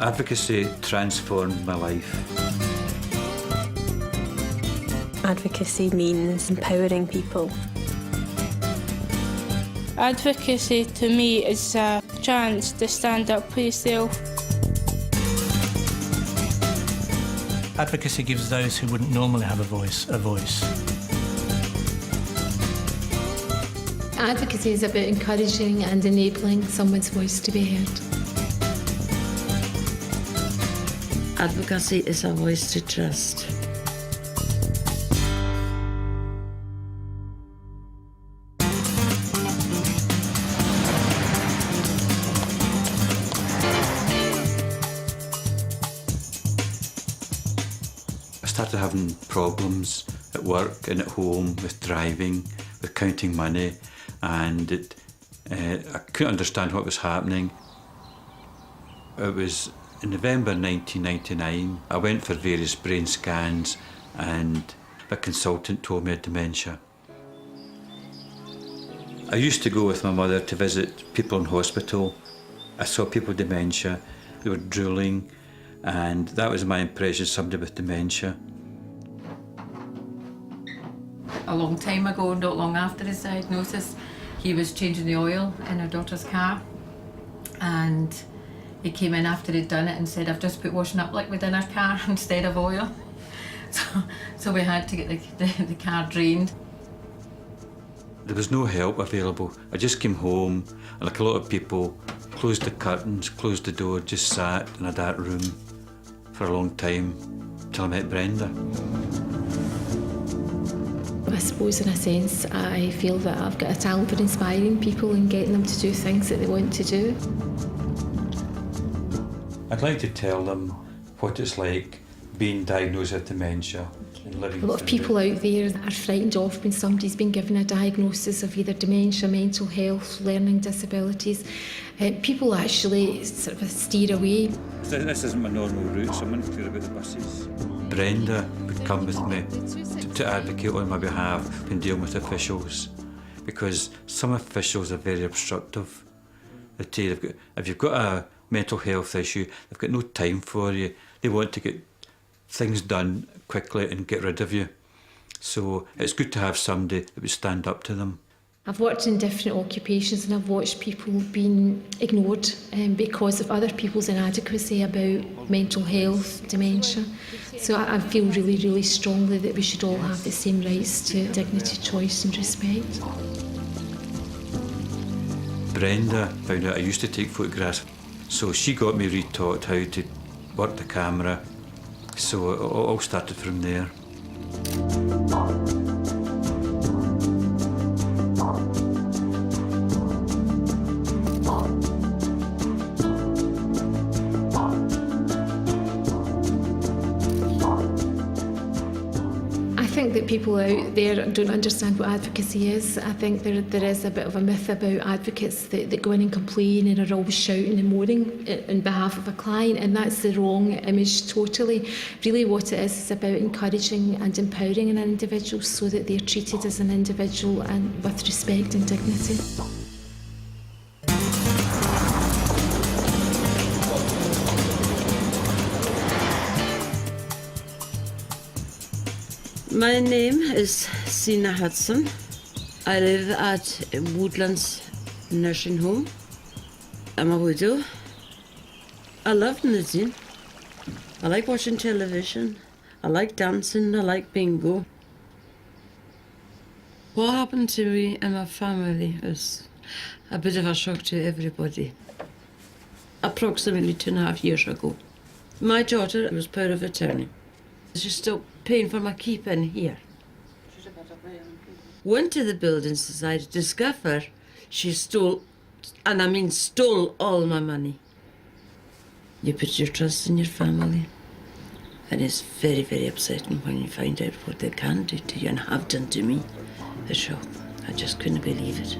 Advocacy transformed my life. Advocacy means empowering people. Advocacy to me is a chance to stand up for yourself. Advocacy gives those who wouldn't normally have a voice. Advocacy is about encouraging and enabling someone's voice to be heard. Advocacy is a voice to trust. I started having problems at work and at home with driving, with counting money, and I couldn't understand what was happening. It was in November 1999. I went for various brain scans and a consultant told me I had dementia. I used to go with my mother to visit people in hospital. I saw people with dementia, they were drooling, and that was my impression, somebody with dementia. A long time ago, not long after his diagnosis, he was changing the oil in our daughter's car, and he came in after he'd done it and said, "I've just put washing up liquid in our car instead of oil." So we had to get the car drained. There was no help available. I just came home, and like a lot of people, closed the curtains, closed the door, just sat in a dark room for a long time till I met Brenda. I suppose in a sense I feel that I've got a talent for inspiring people and getting them to do things that they want to do. I'd like to tell them what it's like being diagnosed with dementia and living. A lot of people out there are frightened off when somebody's been given a diagnosis of either dementia, mental health, learning disabilities. People actually sort of steer away. This isn't my normal route, so I'm unclear about the buses. Brenda would come with me to advocate on my behalf when dealing with officials, because some officials are very obstructive. They tell you if you've got a mental health issue, they've got no time for you. They want to get things done quickly and get rid of you. So it's good to have somebody that would stand up to them. I've worked in different occupations and I've watched people being ignored because of other people's inadequacy about mental health, dementia. So I feel really, really strongly that we should all have the same rights to dignity, choice and respect. Brenda found out I used to take photographs, so she got me retaught how to work the camera. So it all started from there. I think that people out there don't understand what advocacy is. I think there is a bit of a myth about advocates that go in and complain and are always shouting and moaning on behalf of a client, and that's the wrong image totally. Really what it is about encouraging and empowering an individual so that they're treated as an individual and with respect and dignity. My name is Sina Hudson. I live at Woodlands Nursing Home. I'm a widow. I love knitting. I like watching television. I like dancing. I like bingo. What happened to me and my family is a bit of a shock to everybody. Approximately 2.5 years ago, my daughter was power of attorney. She's still paying for my keep in here. Went to the building society to discover she stole, and I mean stole, all my money. You put your trust in your family, and it's very, very upsetting when you find out what they can do to you and have done to me. The shock. I just couldn't believe it.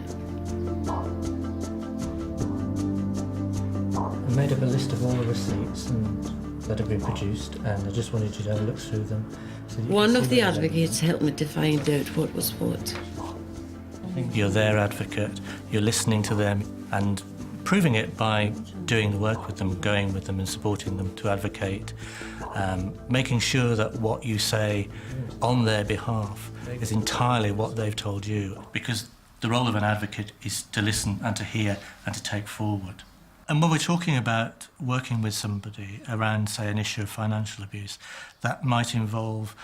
I made up a list of all the receipts that have been produced, and I just wanted you to have a look through them. So One of the advocates helped me to find out what was what. You're their advocate, you're listening to them and proving it by doing the work with them, going with them and supporting them to advocate, making sure that what you say on their behalf is entirely what they've told you, because the role of an advocate is to listen and to hear and to take forward. And when we're talking about working with somebody around, say, an issue of financial abuse, that might involve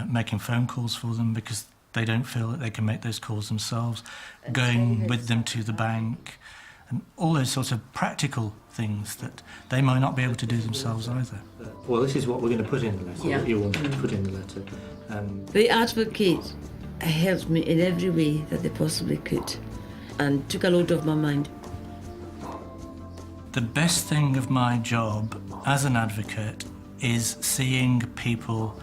making phone calls for them because they don't feel that they can make those calls themselves, going with them to the bank, and all those sorts of practical things that they might not be able to do themselves either. Well, this is what we're going to put in the letter, what you wanted to put in the letter. The advocate helped me in every way that they possibly could and took a load off my mind. The best thing of my job as an advocate is seeing people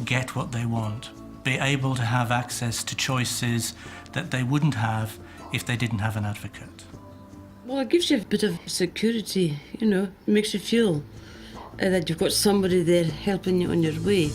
get what they want, be able to have access to choices that they wouldn't have if they didn't have an advocate. Well, it gives you a bit of security, you know, it makes you feel that you've got somebody there helping you on your way.